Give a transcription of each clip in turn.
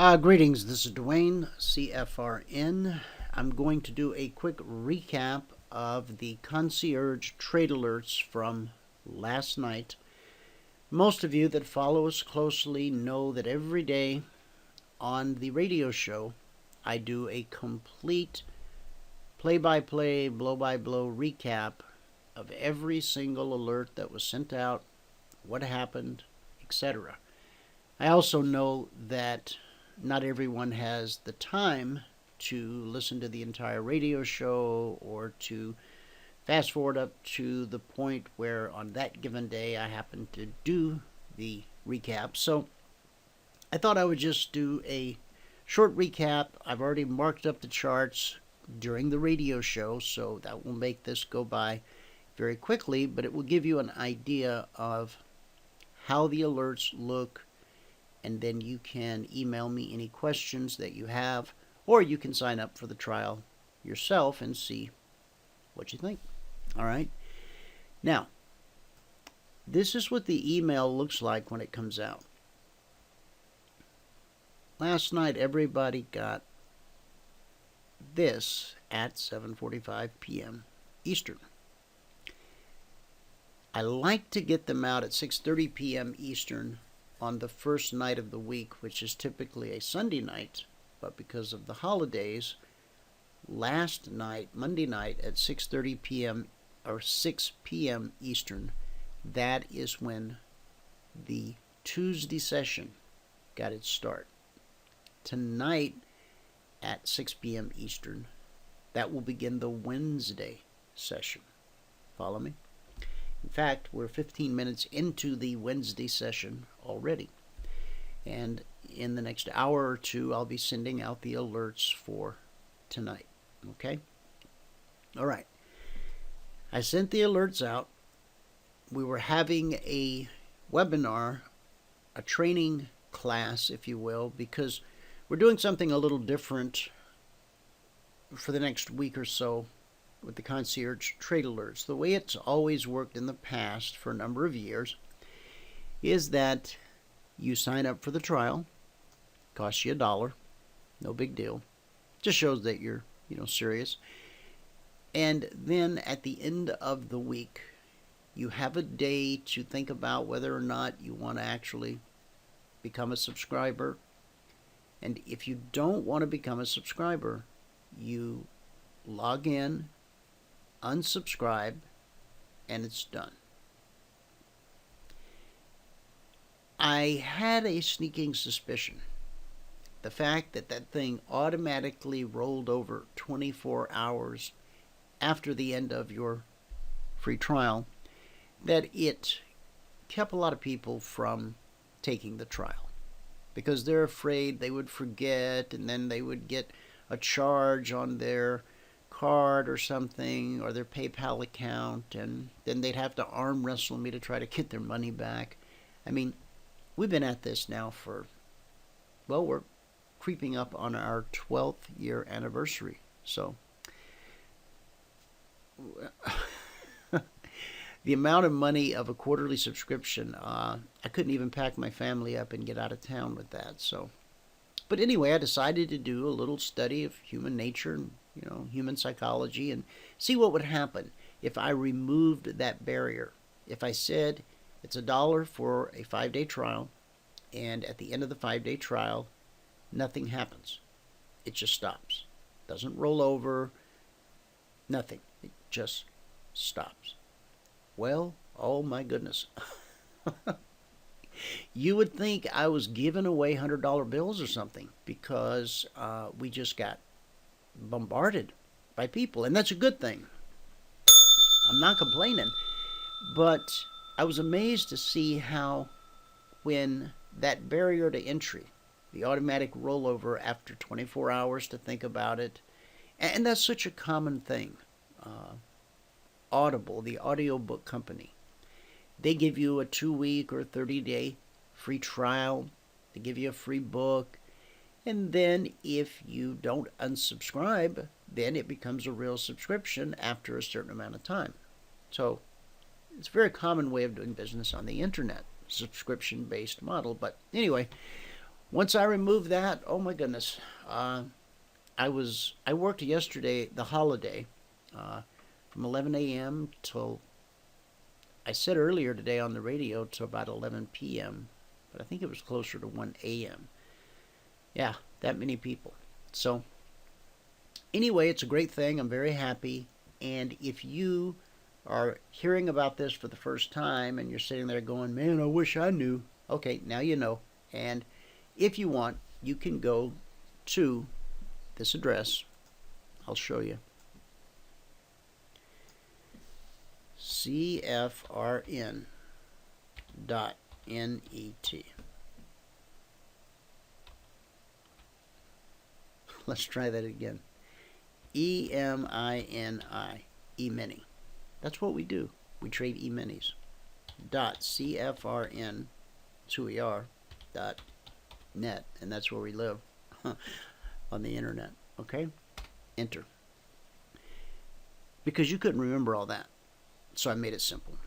Greetings, this is Dwayne, CFRN. I'm going to do a quick recap of the Concierge trade alerts from last night. Most of you that follow us closely know that every day on the radio show I do a complete play-by-play, blow-by-blow recap of every single alert that was sent out, what happened, etc. I also know that not everyone has the time to listen to the entire radio show or to fast forward up to the point where on that given day I happen to do the recap. So I thought I would just do a short recap. I've already marked up the charts during the radio show, so that will make this go by very quickly, but it will give you an idea of how the alerts look, and then you can email me any questions that you have, or you can sign up for the trial yourself and see what you think. All right. Now, this is what the email looks like when it comes out. Last night, everybody got this at 7:45 p.m. Eastern. I like to get them out at 6:30 p.m. Eastern on the first night of the week, which is typically a Sunday night, but because of the holidays, last night, Monday night at 6:30 p.m. or 6 p.m. Eastern, that is when the Tuesday session got its start. Tonight at 6 p.m. Eastern, that will begin the Wednesday session. Follow me? In fact, we're 15 minutes into the Wednesday session already. And in the next hour or two, I'll be sending out the alerts for tonight. Okay? All right. I sent the alerts out. We were having a webinar, a training class, if you will, because we're doing something a little different for the next week or so with the Concierge trade alerts. The way it's always worked in the past for a number of years is that you sign up for the trial, costs you $1, no big deal, just shows that you're serious, and then at the end of the week you have a day to think about whether or not you want to actually become a subscriber. And if you don't want to become a subscriber, you log in, unsubscribe, and it's done. I had a sneaking suspicion. The fact that that thing automatically rolled over 24 hours after the end of your free trial, that it kept a lot of people from taking the trial because they're afraid they would forget and then they would get a charge on their card or something, or their PayPal account, and then they'd have to arm wrestle me to try to get their money back. I mean, we've been at this now for, well, we're creeping up on our 12th year anniversary. So the amount of money of a quarterly subscription, I couldn't even pack my family up and get out of town with that. So, but anyway, I decided to do a little study of human nature and human psychology, and see what would happen if I removed that barrier. If I said it's $1 for a 5-day trial, and at the end of the 5-day trial, nothing happens. It just stops. Doesn't roll over, nothing. It just stops. Well, oh my goodness. You would think I was giving away $100 bills or something, because we just got bombarded by people, and that's a good thing. I'm not complaining, but I was amazed to see how when that barrier to entry, the automatic rollover after 24 hours to think about it, and that's such a common thing. Audible, the audiobook company, they give you a 2-week or 30-day free trial. They give you a free book. And then if you don't unsubscribe, then it becomes a real subscription after a certain amount of time. So it's a very common way of doing business on the internet, subscription-based model. But anyway, Once I removed that, oh my goodness, I worked yesterday, the holiday, from 11 a.m. till, I said earlier today on the radio, till about 11 p.m., but I think it was closer to 1 a.m. Yeah, that many people. So anyway, it's a great thing. I'm very happy. And if you are hearing about this for the first time and you're sitting there going, man, I wish I knew. Okay, now you know. And if you want, you can go to this address. I'll show you. CFRN.net. Let's try that again. EMINI. Emini. That's what we do. We trade E-minis. .CFRN, that's who we are, .net, and that's where we live on the internet. Okay? Enter. Because you couldn't remember all that, so I made it simple.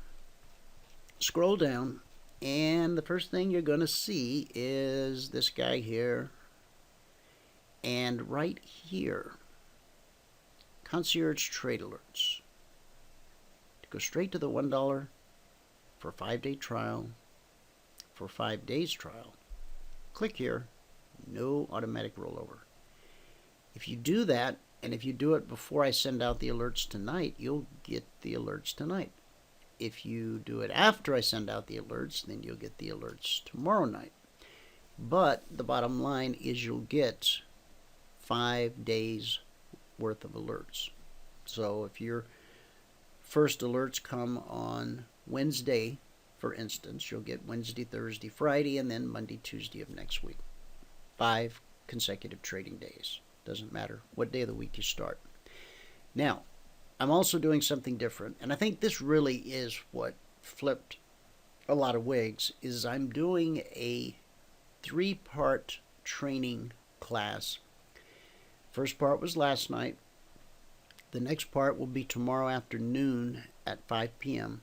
Scroll down, and the first thing you're going to see is this guy here, and right here, Concierge Trade Alerts. Go straight to the $1 for 5-day trial, for 5 days trial. Click here, no automatic rollover. If you do that, and if you do it before I send out the alerts tonight, you'll get the alerts tonight. If you do it after I send out the alerts, then you'll get the alerts tomorrow night. But the bottom line is you'll get 5 days worth of alerts. So if your first alerts come on Wednesday, for instance, you'll get Wednesday, Thursday, Friday, and then Monday, Tuesday of next week. 5 consecutive trading days. Doesn't matter what day of the week you start. Now, I'm also doing something different, and I think this really is what flipped a lot of wigs, is I'm doing a 3-part training class. First part was last night. The next part will be tomorrow afternoon at 5 p.m.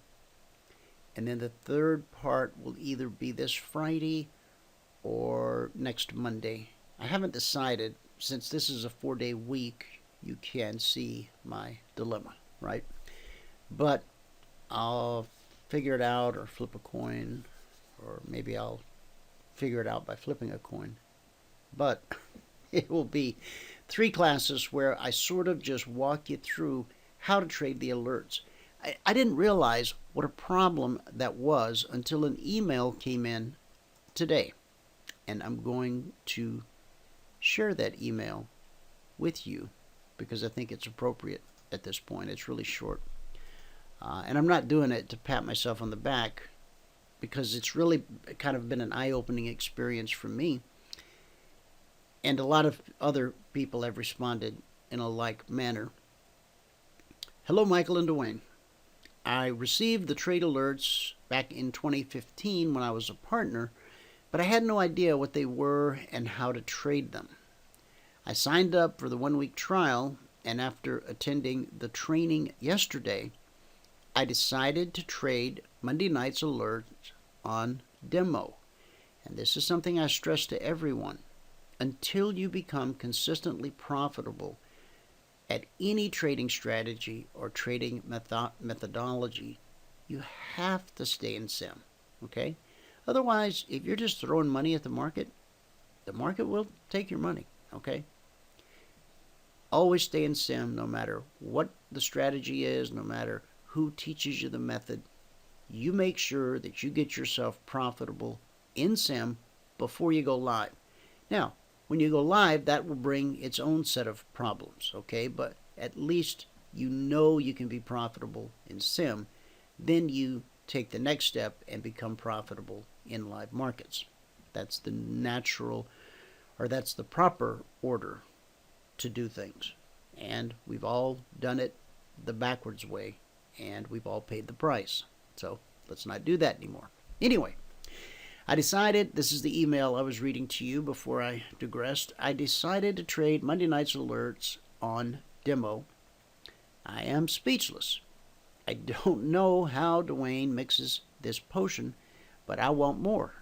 And then the third part will either be this Friday or next Monday. I haven't decided. Since this is a 4-day week, you can see my dilemma, right? But I'll figure it out, or flip a coin, or maybe I'll figure it out by flipping a coin. But it will be 3 classes where I sort of just walk you through how to trade the alerts. I didn't realize what a problem that was until an email came in today. And I'm going to share that email with you because I think it's appropriate at this point. It's really short. And I'm not doing it to pat myself on the back because it's really kind of been an eye-opening experience for me. And a lot of other people have responded in a like manner. Hello, Michael and Dwayne. I received the trade alerts back in 2015 when I was a partner, but I had no idea what they were and how to trade them. I signed up for the 1-week trial, and after attending the training yesterday, I decided to trade Monday night's alerts on demo. And this is something I stress to everyone. Until you become consistently profitable at any trading strategy or trading methodology, you have to stay in sim, okay? Otherwise, if you're just throwing money at the market will take your money, okay? Always stay in sim no matter what the strategy is, no matter who teaches you the method. You make sure that you get yourself profitable in sim before you go live. Now, when you go live, that will bring its own set of problems, okay? But at least you know you can be profitable in sim. Then you take the next step and become profitable in live markets. That's the natural, or that's the proper order to do things. And we've all done it the backwards way, and we've all paid the price. So let's not do that anymore. Anyway, I decided, this is the email I was reading to you before I digressed. I decided to trade Monday night's alerts on demo. I am speechless. I don't know how Dwayne mixes this potion, but I want more.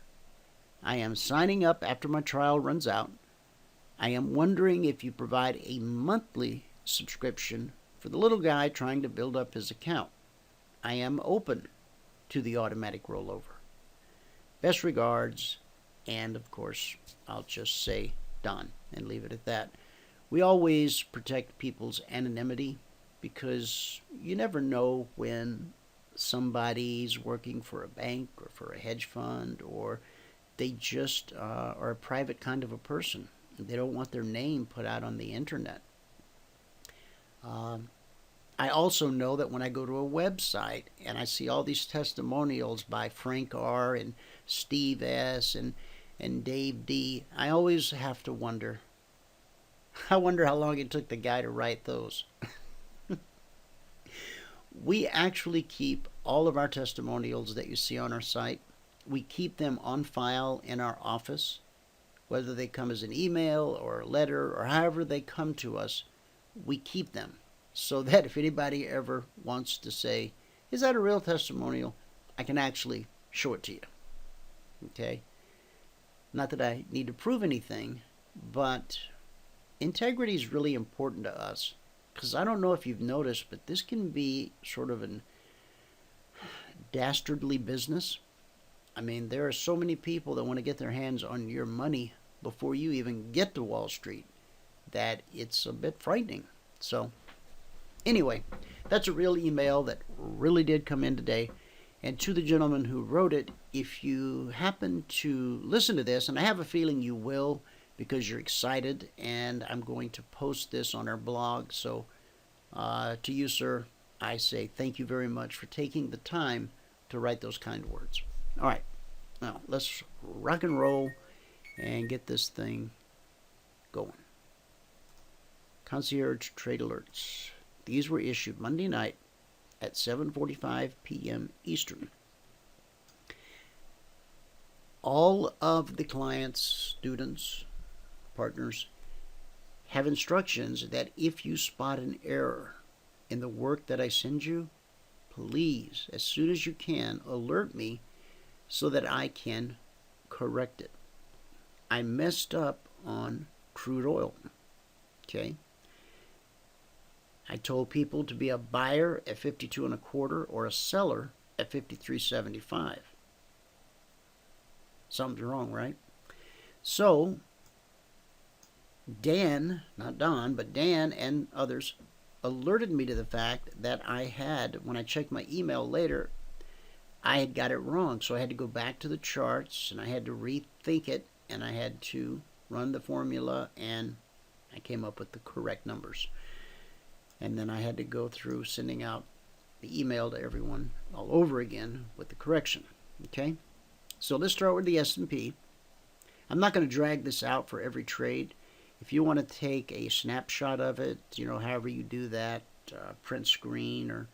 I am signing up after my trial runs out. I am wondering if you provide a monthly subscription for the little guy trying to build up his account. I am open to the automatic rollover. Best regards, and of course, I'll just say Don and leave it at that. We always protect people's anonymity because you never know when somebody's working for a bank or for a hedge fund, or they just are a private kind of a person. They don't want their name put out on the internet. I also know that when I go to a website and I see all these testimonials by Frank R. and Steve S. and Dave D., I always have to wonder. I wonder how long it took the guy to write those. We actually keep all of our testimonials that you see on our site. We keep them on file in our office, whether they come as an email or a letter or however they come to us. We keep them so that if anybody ever wants to say, is that a real testimonial, I can actually show it to you. Okay? Not that I need to prove anything, but integrity is really important to us, because I don't know if you've noticed, but this can be sort of a dastardly business. I mean, there are so many people that want to get their hands on your money before you even get to Wall Street that it's a bit frightening. So anyway, that's a real email that really did come in today. And to the gentleman who wrote it, if you happen to listen to this, and I have a feeling you will because you're excited, and I'm going to post this on our blog. So to you, sir, I say thank you very much for taking the time to write those kind words. All right, now let's rock and roll and get this thing going. Concierge Trade Alerts. These were issued Monday night at 7:45 p.m. Eastern. All of the clients, students, partners have instructions that if you spot an error in the work that I send you, please, as soon as you can, alert me so that I can correct it. I messed up on crude oil. Okay? I told people to be a buyer at 52 and a quarter or a seller at 53.75. Something's wrong, right? So Dan, not Don, but Dan and others alerted me to the fact that I had, when I checked my email later, I had got it wrong. So I had to go back to the charts and I had to rethink it and I had to run the formula and I came up with the correct numbers. And then I had to go through sending out the email to everyone all over again with the correction. Okay? So let's start with the S&P. I'm not going to drag this out for every trade. If you want to take a snapshot of it, however you do that, print screen or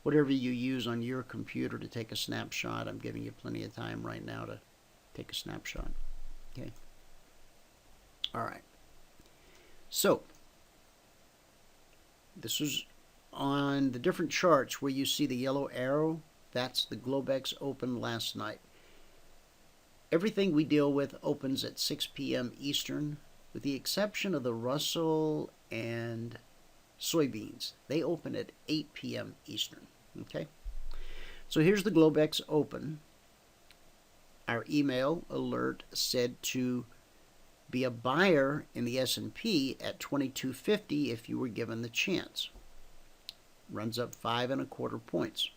whatever you use on your computer to take a snapshot, I'm giving you plenty of time right now to take a snapshot. Okay? All right. So this is on the different charts where you see the yellow arrow. That's the Globex open last night. Everything we deal with opens at 6 p.m. Eastern, with the exception of the Russell and soybeans. They open at 8 p.m. Eastern. Okay? So here's the Globex open. Our email alert said to be a buyer in the S&P at 2250 if you were given the chance. Runs up 5 1/4 points.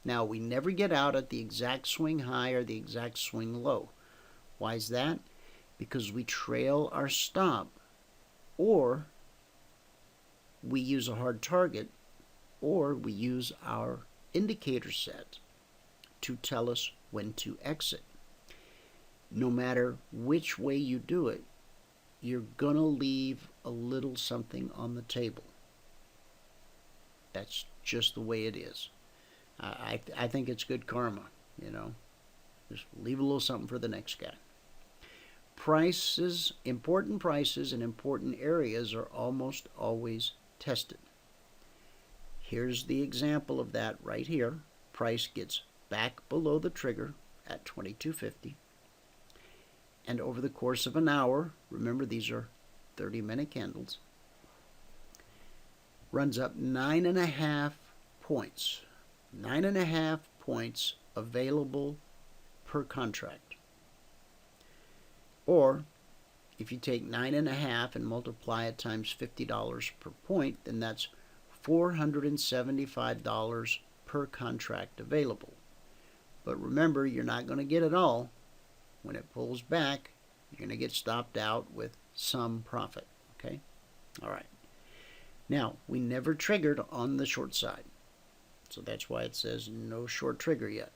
Now, we never get out at the exact swing high or the exact swing low. Why is that? Because we trail our stop, or we use a hard target, or we use our indicator set to tell us when to exit. No matter which way you do it, you're going to leave a little something on the table. That's just the way it is. I think it's good karma, Just leave a little something for the next guy. Prices, important prices in important areas are almost always tested. Here's the example of that right here. Price gets back below the trigger at 2250. and over the course of an hour, remember these are 30-minute candles, runs up 9.5 points. 9.5 points available per contract. Or if you take 9.5 and multiply it times $50 per point, then that's $475 per contract available. But remember, you're not going to get it all. When it pulls back, you're going to get stopped out with some profit. Okay? All right. Now, we never triggered on the short side. So that's why it says no short trigger yet.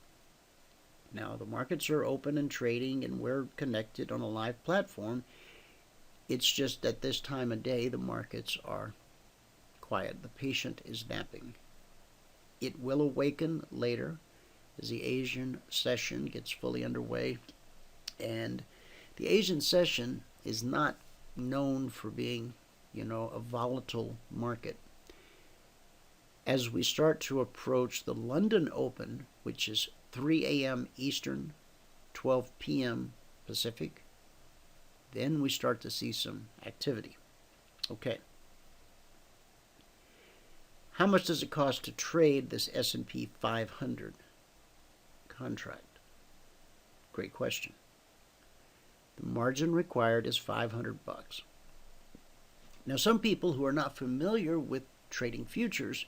Now, the markets are open and trading, and we're connected on a live platform. It's just at this time of day, the markets are quiet. The patient is napping. It will awaken later as the Asian session gets fully underway. And the Asian session is not known for being, a volatile market. As we start to approach the London Open, which is 3 a.m. Eastern, 12 p.m. Pacific, then we start to see some activity. Okay. How much does it cost to trade this S&P 500 contract? Great question. The margin required is $500. Now, some people who are not familiar with trading futures,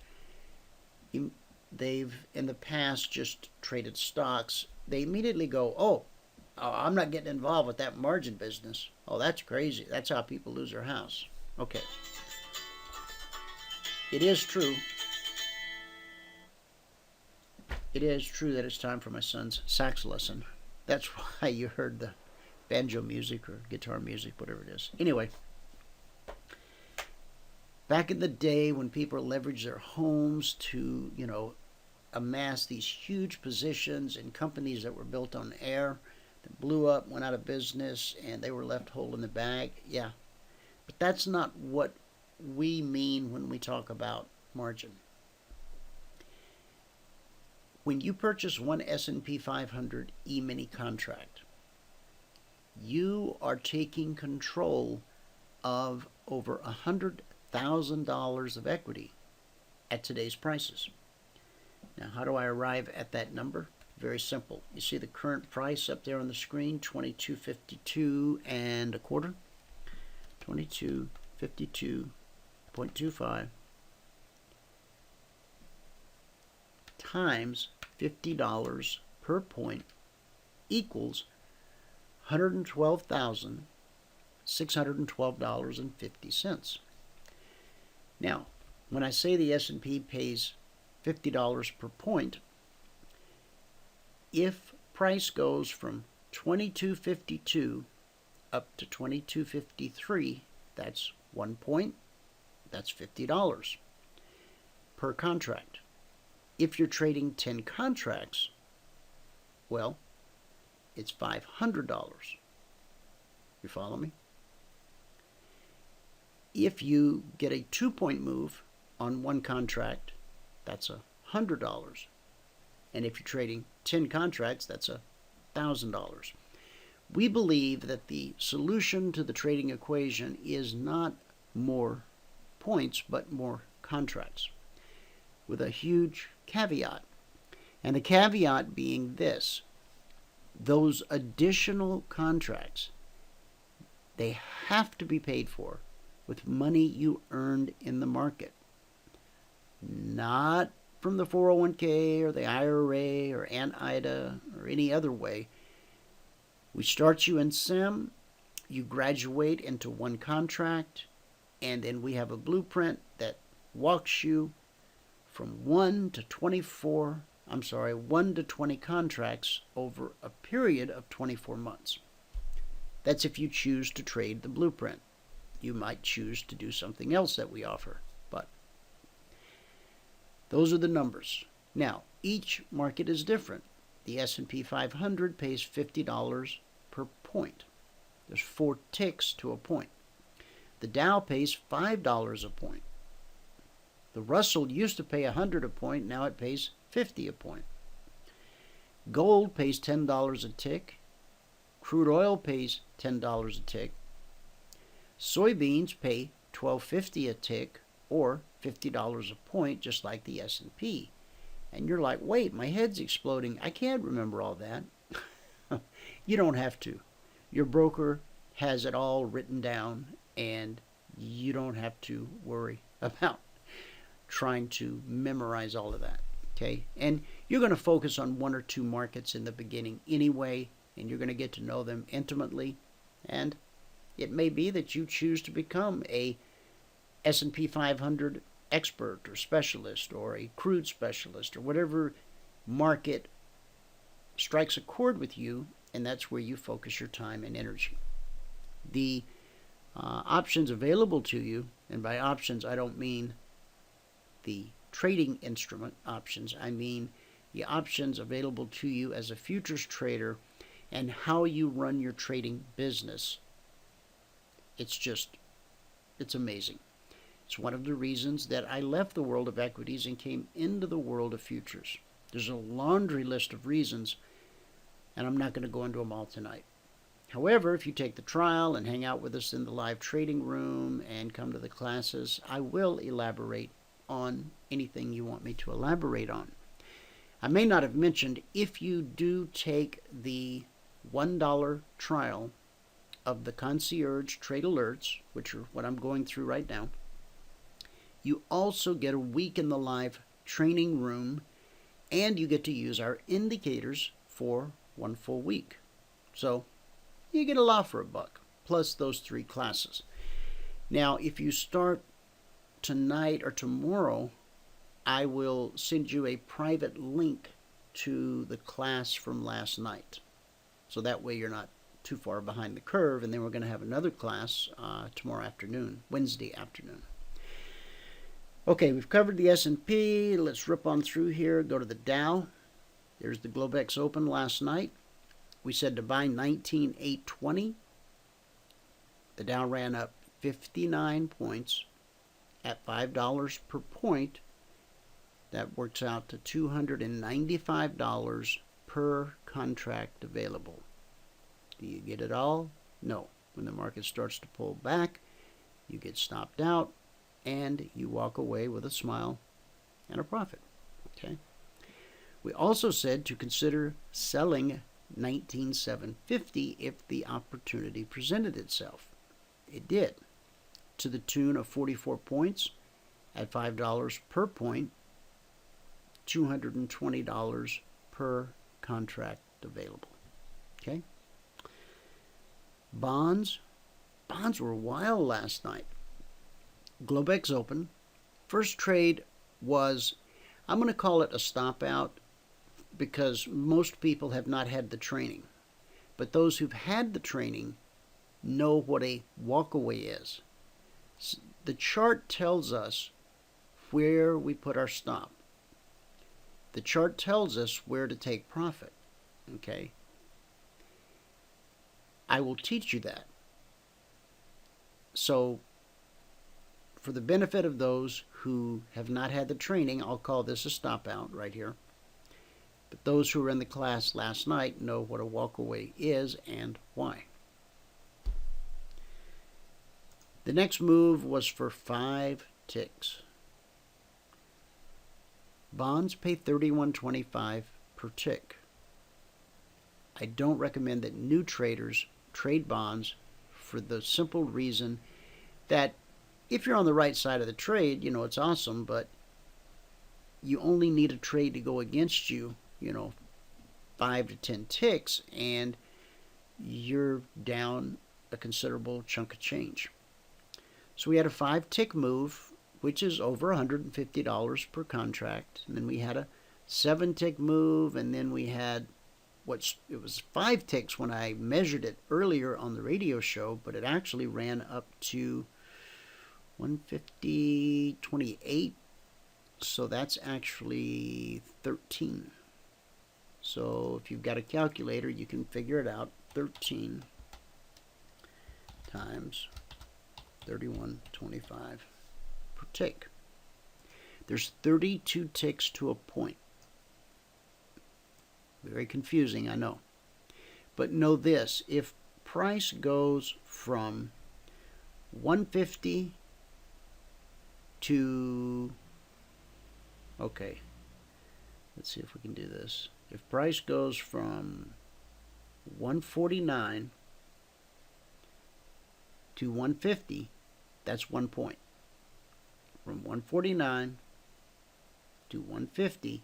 they've in the past just traded stocks. They immediately go, oh, I'm not getting involved with that margin business. Oh, that's crazy. That's how people lose their house. Okay. It is true. It is true that it's time for my son's sax lesson. That's why you heard the banjo music or guitar music, whatever it is. Anyway, back in the day when people leveraged their homes to, amass these huge positions in companies that were built on air, that blew up, went out of business, and they were left holding the bag. Yeah. But that's not what we mean when we talk about margin. When you purchase one S&P 500 E-mini contract, you are taking control of over $100,000 of equity at today's prices. Now, how do I arrive at that number? Very simple. You see the current price up there on the screen, $22.52 and a quarter. $22.52.25 times $50 per point equals $112,612.50. Now, when I say the S&P pays $50 per point, if price goes from $22.52 up to $22.53, that's 1 point, that's $50 per contract. If you're trading 10 contracts, well, it's $500. You follow me? If you get a 2-point move on one contract, that's $100. And if you're trading 10 contracts, that's $1,000. We believe that the solution to the trading equation is not more points, but more contracts, with a huge caveat. And the caveat being this: those additional contracts, they have to be paid for with money you earned in the market, not from the 401k or the IRA or Aunt Ida or any other way. We start you in SIM, you graduate into one contract, and then we have a blueprint that walks you from 1 to 20 contracts over a period of 24 months. That's if you choose to trade the blueprint. You might choose to do something else that we offer, but those are the numbers. Now, each market is different. The S&P 500 pays $50 per point. There's 4 ticks to a point. The Dow pays $5 a point. The Russell used to pay $100 a point, now it pays $50 a point. Gold pays $10 a tick. Crude oil pays $10 a tick. Soybeans pay $12.50 a tick, or $50 a point, just like the S&P. And you're like, wait, my head's exploding. I can't remember all that. You don't have to. Your broker has it all written down, and you don't have to worry about trying to memorize all of that. Okay? And you're going to focus on one or two markets in the beginning anyway, and you're going to get to know them intimately. And it may be that you choose to become a S&P 500 expert or specialist, or a crude specialist, or whatever market strikes a chord with you, and that's where you focus your time and energy. The options available to you, and by options I don't mean the trading instrument options, I mean the options available to you as a futures trader and how you run your trading business. It's amazing. It's one of the reasons that I left the world of equities and came into the world of futures. There's a laundry list of reasons, and I'm not going to go into them all tonight. However, if you take the trial and hang out with us in the live trading room and come to the classes, I will elaborate on anything you want me to elaborate on. I may not have mentioned, if you do take the $1 trial of the Concierge Trade Alerts, which are what I'm going through right now, you also get a week in the live training room, and you get to use our indicators for one full week. So you get a lot for a buck, plus those 3 classes. Now, if you start tonight or tomorrow, I will send you a private link to the class from last night. So that way you're not too far behind the curve, and then we're going to have another class tomorrow afternoon, Wednesday afternoon. Okay, we've covered the S&P. Let's rip on through here. Go to the Dow. There's the Globex Open last night. We said to buy 19,820. The Dow ran up 59 points at $5 per point. That works out to $295 per contract available. Do you get it all? No. When the market starts to pull back, you get stopped out, and you walk away with a smile and a profit. Okay. We also said to consider selling 19,750 if the opportunity presented itself. It did, to the tune of 44 points at $5 per point, $220 per contract available. Okay. Bonds were wild last night. Globex Open. First trade was, I'm going to call it a stop out, because most people have not had the training. But those who've had the training know what a walkaway is. The chart tells us where we put our stop. The chart tells us where to take profit. Okay? I will teach you that. So, for the benefit of those who have not had the training, I'll call this a stop out right here. But those who were in the class last night know what a walkaway is and why. The next move was for 5 ticks. Bonds pay $31.25 per tick. I don't recommend that new traders trade bonds, for the simple reason that if you're on the right side of the trade, it's awesome, but you only need a trade to go against you, 5 to 10 ticks, and you're down a considerable chunk of change. So we had a 5-tick move, which is over $150 per contract. And then we had a 7-tick move, and then we had it was 5 ticks when I measured it earlier on the radio show, but it actually ran up to 150.28. So that's actually 13. So if you've got a calculator, you can figure it out. 13 times 31.25 per tick. There's 32 ticks to a point. Very confusing, I know. But know this, if price goes from 150 to, okay, let's see if we can do this. If price goes from 149 to 150, that's 1 point. From 149 to 150,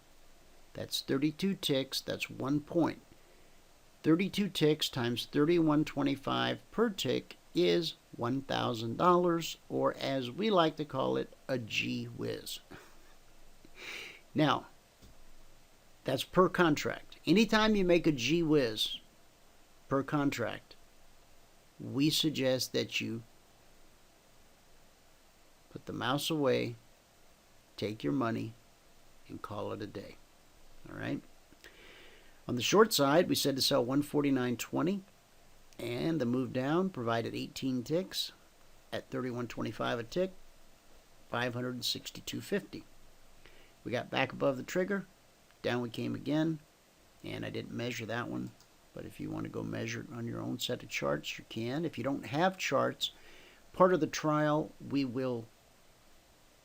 that's 32 ticks, that's 1 point. 32 ticks times 31.25 per tick is $1,000, or as we like to call it, a gee whiz. Now, that's per contract. Anytime you make a gee whiz per contract, we suggest that you put the mouse away, take your money, and call it a day. All right? On the short side, we said to sell 149.20, and the move down provided 18 ticks at 31.25 a tick, 562.50. We got back above the trigger, down we came again, and I didn't measure that one, but if you want to go measure it on your own set of charts, you can. If you don't have charts, part of the trial, we will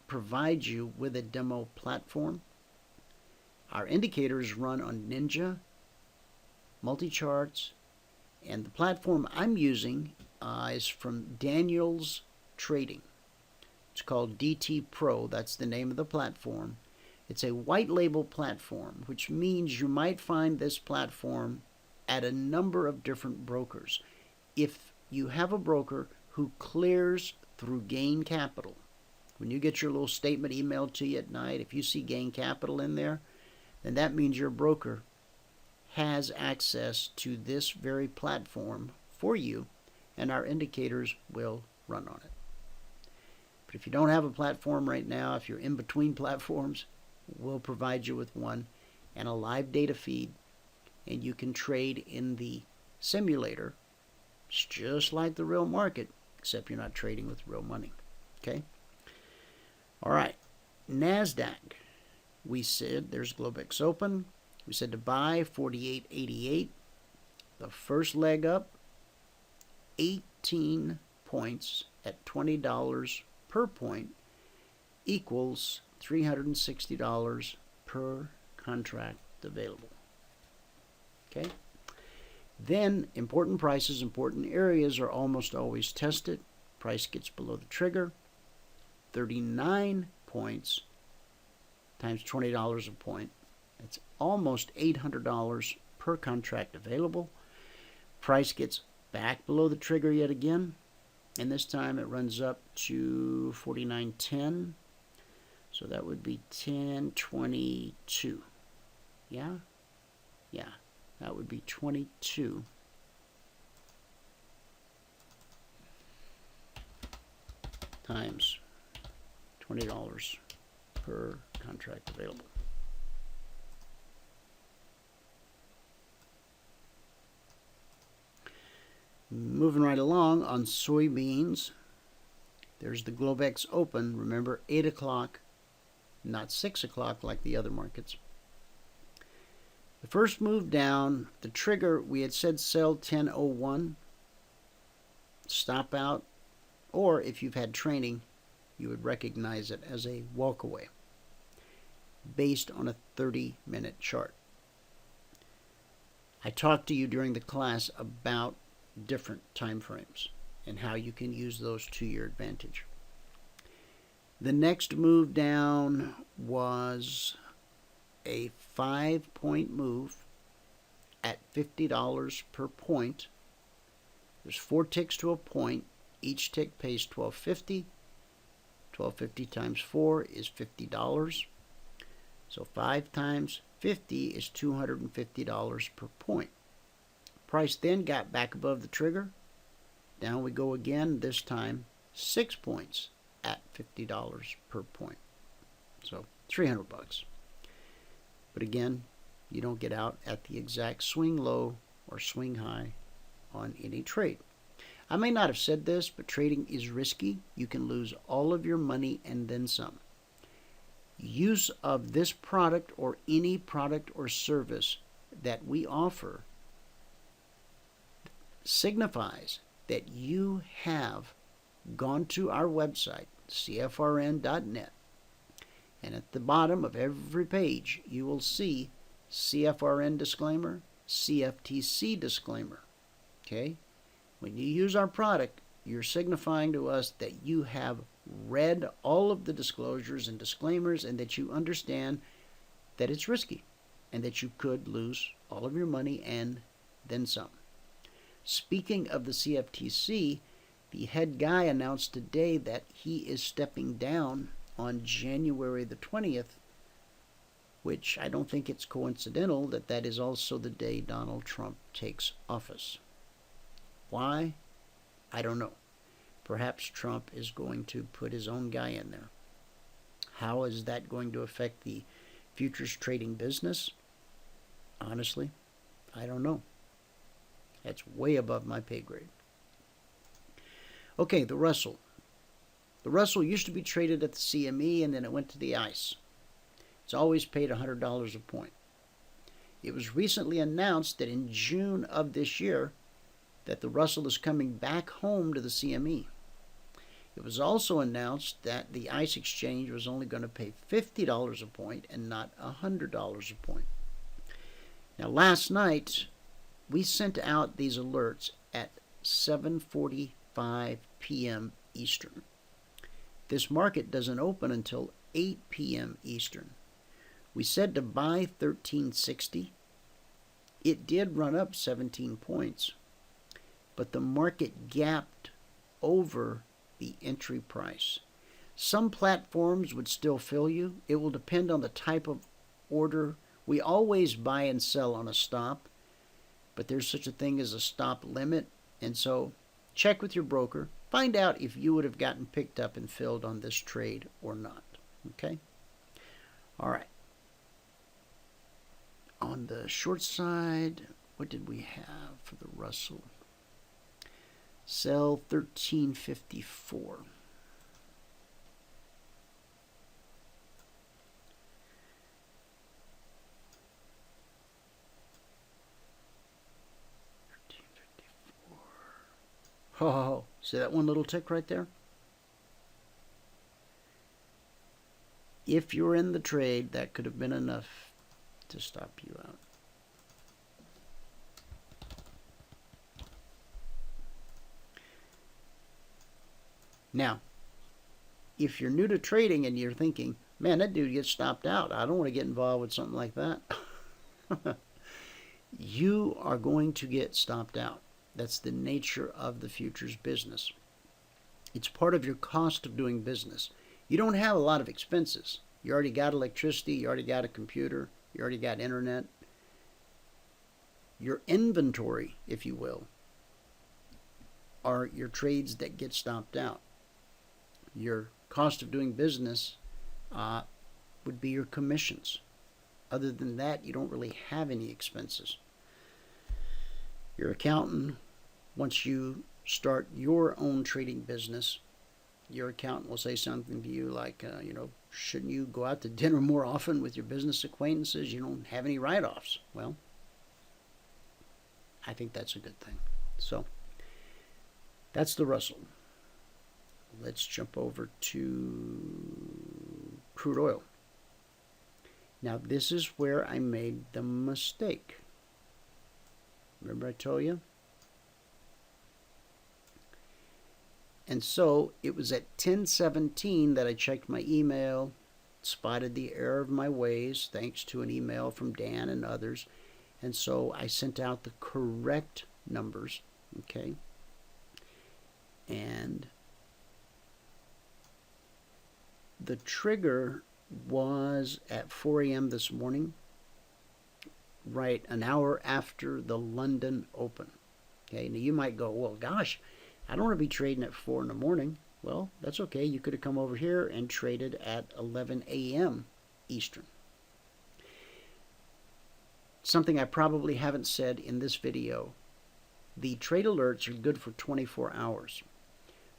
provide you with a demo platform. Our indicators run on Ninja, multi-charts, and the platform I'm using is from Daniel's Trading. It's called DT Pro. That's the name of the platform. It's a white label platform, which means you might find this platform at a number of different brokers. If you have a broker who clears through Gain Capital, when you get your little statement emailed to you at night, if you see Gain Capital in there, then that means your broker has access to this very platform for you, and our indicators will run on it. But if you don't have a platform right now, if you're in between platforms, we'll provide you with one and a live data feed, and you can trade in the simulator. It's just like the real market, except you're not trading with real money. Okay? All right. NASDAQ. We said there's Globex Open. We said to buy 48.88. The first leg up, 18 points at $20 per point equals $360 per contract available. Okay? Then important prices, important areas are almost always tested. Price gets below the trigger. 39 points times $20 a point. That's almost $800 per contract available. Price gets back below the trigger yet again, and this time it runs up to 49.10. So that would be 10.22. Yeah? Yeah. That would be 22 times $20 per contract available. Moving right along on soybeans, there's the Globex Open. Remember, 8 o'clock, not 6 o'clock like the other markets. The first move down, the trigger, we had said sell 10.01, stop out, or if you've had training, you would recognize it as a walkaway based on a 30-minute chart. I talked to you during the class about different time frames and how you can use those to your advantage. The next move down was a 5-point move at $50 per point. There's 4 ticks to a point. Each tick pays $12.50. $12.50 times 4 is $50. So 5 times 50 is $250 per point. Price then got back above the trigger. Down we go again, this time 6 points at $50 per point. So $300. But again, you don't get out at the exact swing low or swing high on any trade. I may not have said this, but trading is risky. You can lose all of your money and then some. Use of this product or any product or service that we offer signifies that you have gone to our website, CFRN.net, and at the bottom of every page you will see CFRN disclaimer, CFTC disclaimer. Okay? When you use our product, you're signifying to us that you have read all of the disclosures and disclaimers and that you understand that it's risky and that you could lose all of your money and then some. Speaking of the CFTC, the head guy announced today that he is stepping down on January the 20th, which I don't think it's coincidental that that is also the day Donald Trump takes office. Why? I don't know. Perhaps Trump is going to put his own guy in there. How is that going to affect the futures trading business? Honestly, I don't know. That's way above my pay grade. Okay, the Russell. The Russell used to be traded at the CME and then it went to the ICE. It's always paid $100 a point. It was recently announced that in June of this year that the Russell is coming back home to the CME. It was also announced that the ICE exchange was only going to pay $50 a point and not $100 a point. Now last night we sent out these alerts at 7:45 p.m. Eastern. This market doesn't open until 8 p.m. Eastern. We said to buy 1360. It did run up 17 points, but the market gapped over the entry price. Some platforms would still fill you. It will depend on the type of order. We always buy and sell on a stop, but there's such a thing as a stop limit, and so check with your broker. Find out if you would have gotten picked up and filled on this trade or not. Okay? All right. On the short side, what did we have for the Russell? Sell 1354. Oh, see that one little tick right there? If you're in the trade, that could have been enough to stop you out. Now, if you're new to trading and you're thinking, man, that dude gets stopped out, I don't want to get involved with something like that. You are going to get stopped out. That's the nature of the futures business. It's part of your cost of doing business. You don't have a lot of expenses. You already got electricity, you already got a computer, you already got internet. Your inventory, if you will, are your trades that get stopped out. Your cost of doing business would be your commissions. Other than that, you don't really have any expenses. Your accountant, once you start your own trading business, your accountant will say something to you like, shouldn't you go out to dinner more often with your business acquaintances? You don't have any write-offs. Well, I think that's a good thing. So, that's the Russell. Let's jump over to crude oil. Now, this is where I made the mistake. Remember I told you? And so it was at 10:17 that I checked my email, spotted the error of my ways, thanks to an email from Dan and others. And so I sent out the correct numbers, okay? And the trigger was at 4 a.m. this morning, right an hour after the London Open. Okay, now you might go, well, gosh, I don't want to be trading at 4 in the morning. Well, that's okay. You could have come over here and traded at 11 a.m. Eastern. Something I probably haven't said in this video. The trade alerts are good for 24 hours.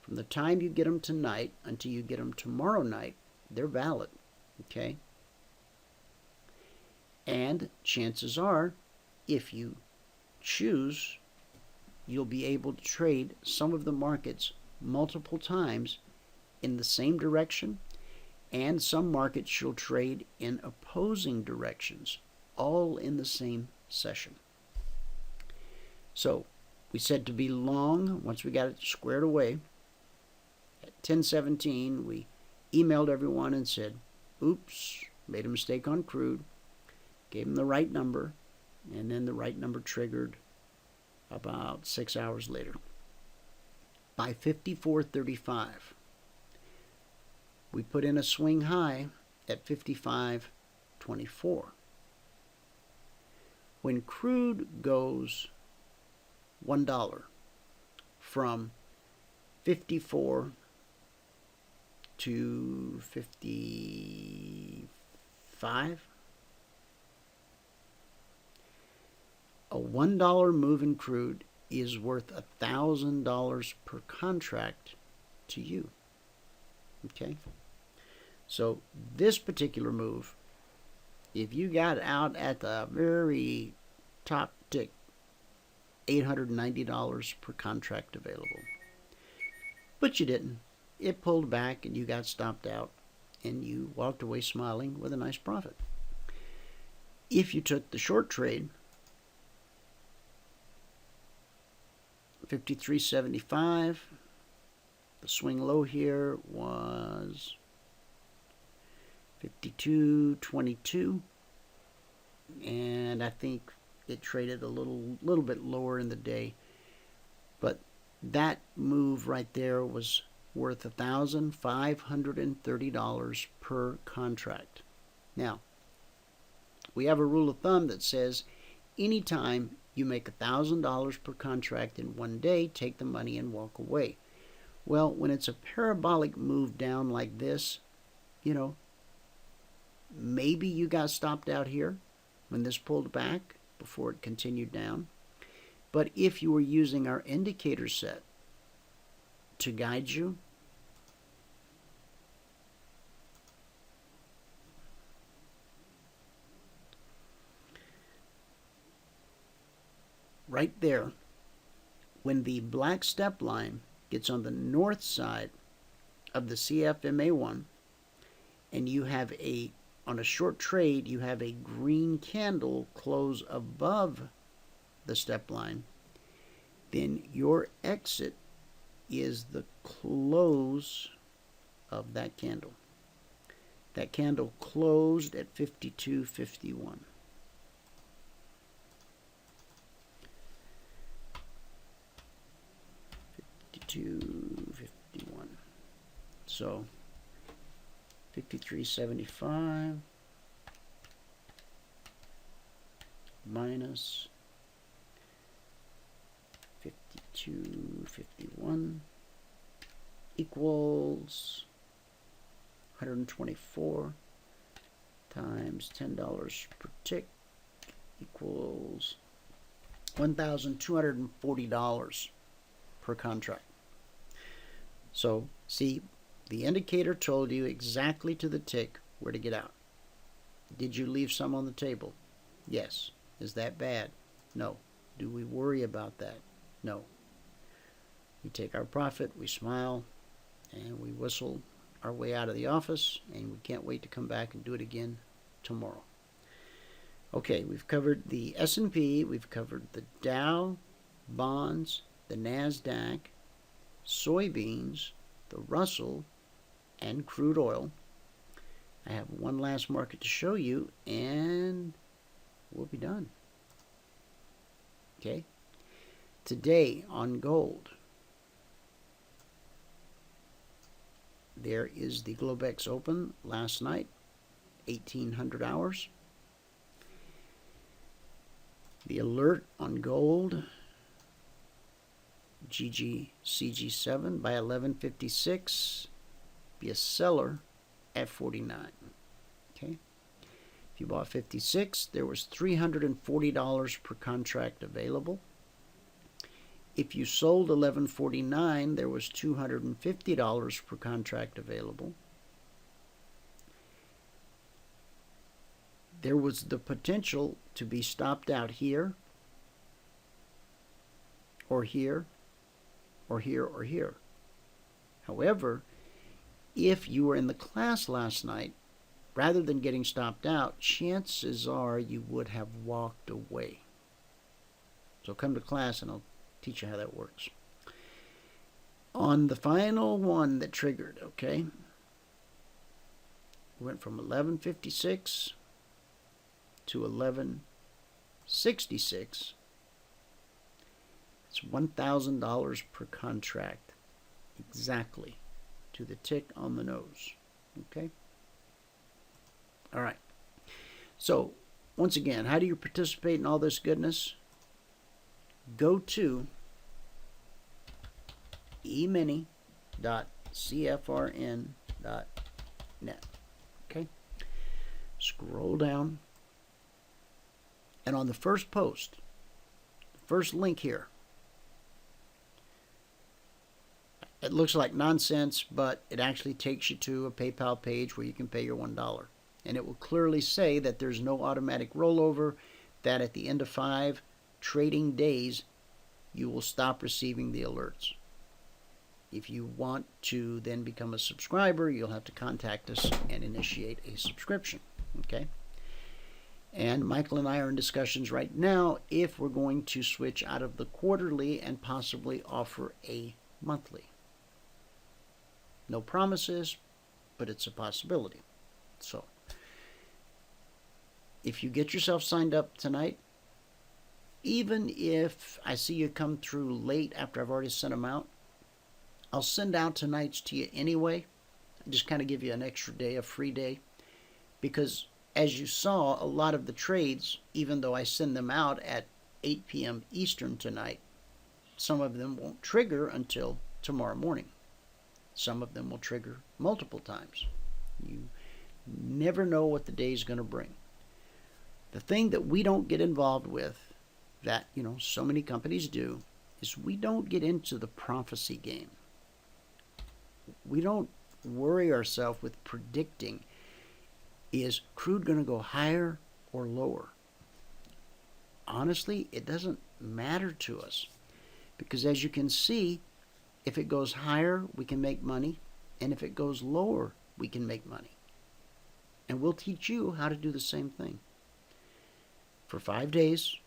From the time you get them tonight until you get them tomorrow night, they're valid. Okay? And chances are, if you choose you'll be able to trade some of the markets multiple times in the same direction, and some markets you'll trade in opposing directions, all in the same session. So we said to be long. Once we got it squared away at 10:17, we emailed everyone and said, oops, made a mistake on crude, gave them the right number, and then the right number triggered about 6 hours later. By 54:35, we put in a swing high at 55.24. When crude goes $1 from 54 to 55, a $1 move in crude is worth $1,000 per contract to you. Okay? So this particular move, if you got out at the very top tick, $890 per contract available. But you didn't. It pulled back and you got stopped out and you walked away smiling with a nice profit. If you took the short trade, 53.75, the swing low here was 52.22, and I think it traded a little bit lower in the day, but that move right there was worth $1,530 per contract. Now, we have a rule of thumb that says anytime you make $1,000 per contract in one day, take the money and walk away. Well, when it's a parabolic move down like this, maybe you got stopped out here when this pulled back before it continued down. But if you were using our indicator set to guide you, right there, when the black step line gets on the north side of the CFMA1, and you have on a short trade, you have a green candle close above the step line, then your exit is the close of that candle. That candle closed at 52.51. $52.51. So 53.75 minus 52.51 equals 124 times $10 per tick equals $1,240 per contract. So, see, the indicator told you exactly to the tick where to get out. Did you leave some on the table? Yes. Is that bad? No. Do we worry about that? No. We take our profit, we smile, and we whistle our way out of the office, and we can't wait to come back and do it again tomorrow. Okay, we've covered the S&P, we've covered the Dow, bonds, the NASDAQ, soybeans, the Russell, and crude oil. I have one last market to show you, and we'll be done. Okay? Today on gold, there is the Globex Open last night, 1800 hours. The alert on gold, GGCG7 by 1156, be a seller at 49. Okay. If you bought 56, there was $340 per contract available. If you sold 1149, there was $250 per contract available. There was the potential to be stopped out here or here, or here, or here. However, if you were in the class last night, rather than getting stopped out, chances are you would have walked away. So come to class and I'll teach you how that works. On the final one that triggered, okay, went from 1156 to 1166. It's $1,000 per contract, exactly, to the tick on the nose, okay? All right. So, once again, how do you participate in all this goodness? Go to emini.cfrn.net. Okay? Scroll down, and on the first post, the first link here, it looks like nonsense, but it actually takes you to a PayPal page where you can pay your $1. And it will clearly say that there's no automatic rollover, that at the end of 5 trading days, you will stop receiving the alerts. If you want to then become a subscriber, you'll have to contact us and initiate a subscription. Okay? And Michael and I are in discussions right now if we're going to switch out of the quarterly and possibly offer a monthly. No promises, but it's a possibility. So, if you get yourself signed up tonight, even if I see you come through late after I've already sent them out, I'll send out tonight's to you anyway. Just kind of give you an extra day, a free day. Because as you saw, a lot of the trades, even though I send them out at 8 p.m. Eastern tonight, some of them won't trigger until tomorrow morning. Some of them will trigger multiple times. You never know what the day is going to bring. The thing that we don't get involved with, that, so many companies do, is we don't get into the prophecy game. We don't worry ourselves with predicting, is crude going to go higher or lower? Honestly, it doesn't matter to us. Because as you can see, if it goes higher, we can make money. And if it goes lower, we can make money. And we'll teach you how to do the same thing. For 5 days,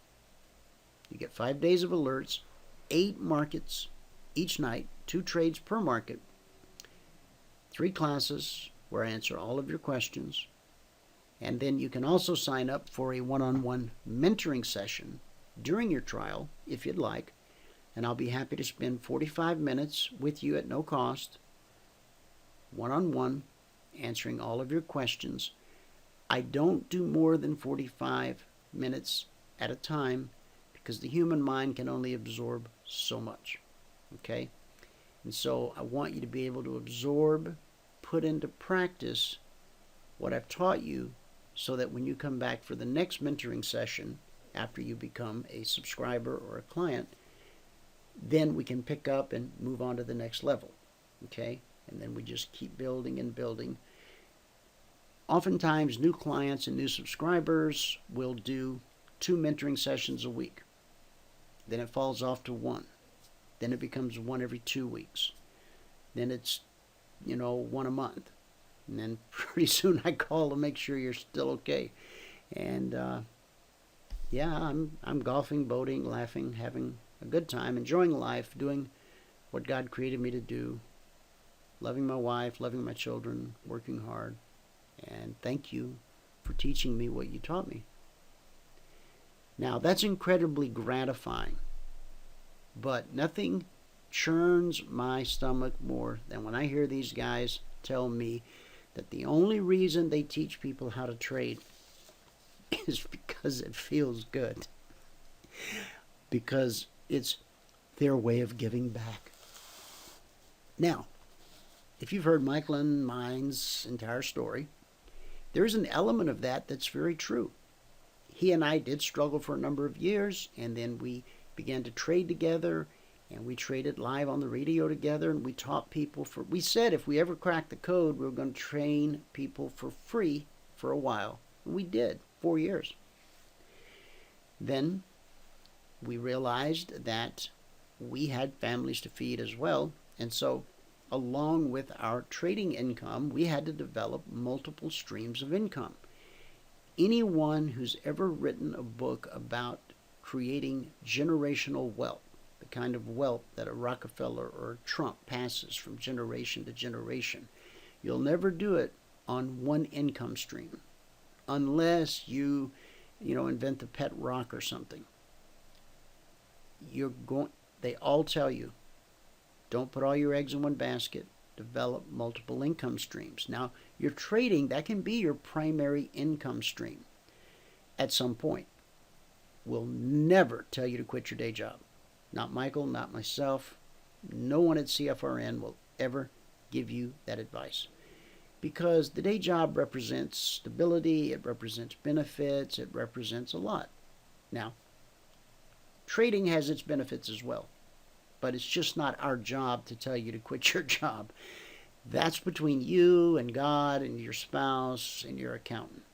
you get 5 days of alerts, 8 markets each night, 2 trades per market, 3 classes where I answer all of your questions. And then you can also sign up for a one-on-one mentoring session during your trial, if you'd like. And I'll be happy to spend 45 minutes with you at no cost, one-on-one, answering all of your questions. I don't do more than 45 minutes at a time because the human mind can only absorb so much. Okay? And so I want you to be able to absorb, put into practice what I've taught you so that when you come back for the next mentoring session after you become a subscriber or a client, then we can pick up and move on to the next level. Okay? And then we just keep building and building. Oftentimes, new clients and new subscribers will do 2 mentoring sessions a week. Then it falls off to 1. Then it becomes 1 every 2 weeks. Then it's, 1 a month. And then pretty soon I call to make sure you're still okay. And I'm golfing, boating, laughing, having a good time, enjoying life, doing what God created me to do, loving my wife, loving my children, working hard. And thank you for teaching me what you taught me. Now, that's incredibly gratifying, but nothing churns my stomach more than when I hear these guys tell me that the only reason they teach people how to trade is because it feels good. Because it's their way of giving back. Now, if you've heard Michael and mine's entire story, there's an element of that that's very true. He and I did struggle for a number of years, and then we began to trade together, and we traded live on the radio together, and we taught people we said if we ever cracked the code, we were going to train people for free for a while. And we did, 4 years. Then we realized that we had families to feed as well. And so, along with our trading income, we had to develop multiple streams of income. Anyone who's ever written a book about creating generational wealth, the kind of wealth that a Rockefeller or a Trump passes from generation to generation, you'll never do it on one income stream unless you invent the pet rock or something. They all tell you, don't put all your eggs in one basket. Develop multiple income streams. Now, your trading, that can be your primary income stream at some point. We'll never tell you to quit your day job. Not Michael, not myself. No one at CFRN will ever give you that advice. Because the day job represents stability, it represents benefits, it represents a lot. Now, trading has its benefits as well. But it's just not our job to tell you to quit your job. That's between you and God and your spouse and your accountant.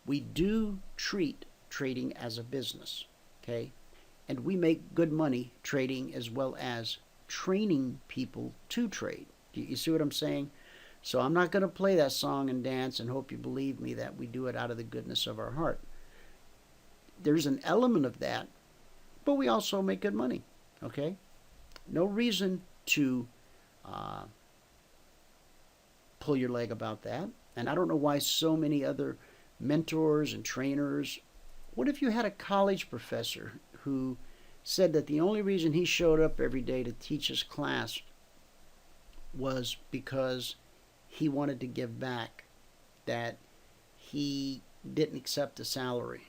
We do treat trading as a business, okay? And we make good money trading as well as training people to trade. You see what I'm saying? So I'm not going to play that song and dance and hope you believe me that we do it out of the goodness of our heart. There's an element of that, but we also make good money. Okay? No reason to pull your leg about that. And I don't know why so many other mentors and trainers. What if you had a college professor who said that the only reason he showed up every day to teach his class was because he wanted to give back, that he didn't accept a salary?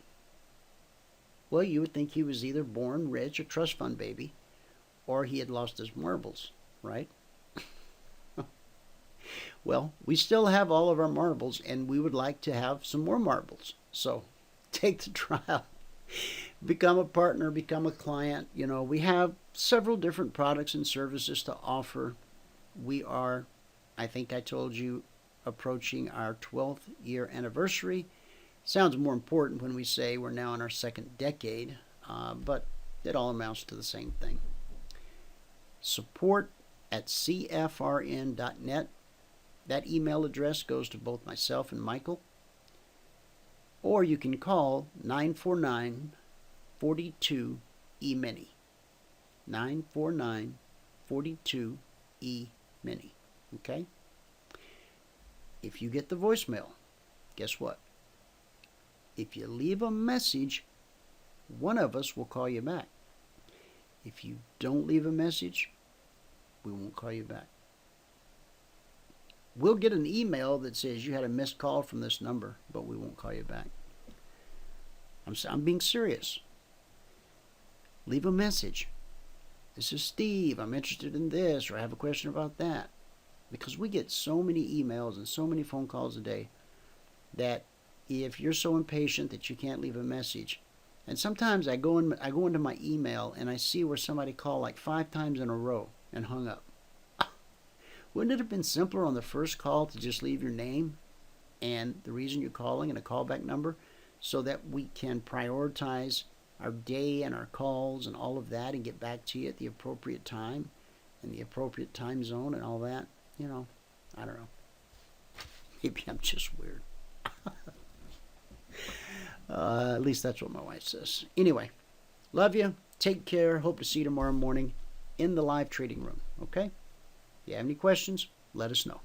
Well, you would think he was either born rich, a trust fund baby, or he had lost his marbles, right? Well, we still have all of our marbles, and we would like to have some more marbles. So take the trial. Become a partner, become a client. We have several different products and services to offer. We are, I think I told you, approaching our 12th year anniversary. Sounds more important when we say we're now in our second decade, but it all amounts to the same thing. support@cfrn.net. That email address goes to both myself and Michael. Or you can call 949-42-EMINI. 949-42-EMINI. Okay? If you get the voicemail, guess what? If you leave a message, one of us will call you back. If you don't leave a message, we won't call you back. We'll get an email that says you had a missed call from this number, but we won't call you back. I'm being serious. Leave a message. This is Steve. I'm interested in this, or I have a question about that. Because we get so many emails and so many phone calls a day that if you're so impatient that you can't leave a message, and sometimes I go into my email and I see where somebody called like 5 times in a row and hung up. Wouldn't it have been simpler on the first call to just leave your name and the reason you're calling and a callback number, so that we can prioritize our day and our calls and all of that and get back to you at the appropriate time and the appropriate time zone and all that? I don't know. Maybe I'm just weird. At least that's what my wife says. Anyway, love you. Take care. Hope to see you tomorrow morning in the live trading room. Okay? If you have any questions, let us know.